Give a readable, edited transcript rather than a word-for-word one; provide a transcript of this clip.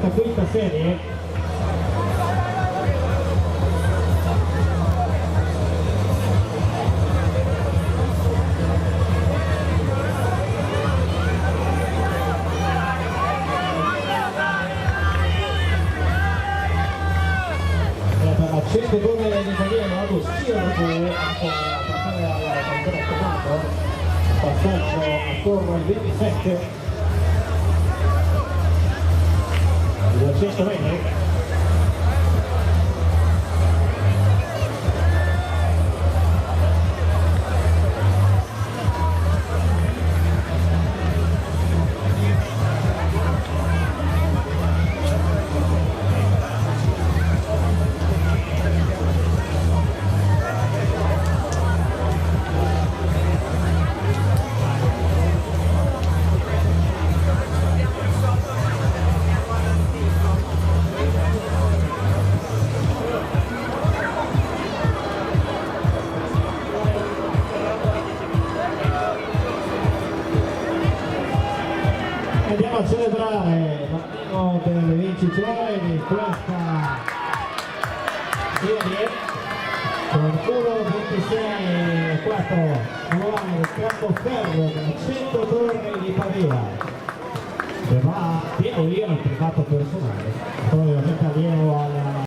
45ª serie. Scende come l'italiano Aldo Siervo a passare al campionato comando, passaggio attorno ai 27, 200 metri. Andiamo a celebrare l'anno del vincitore di questa serie con 1:26,4 manuale del Campoferro del 100 Torri di Pavia, che va pieno io nel privato personale, poi ovviamente allievo al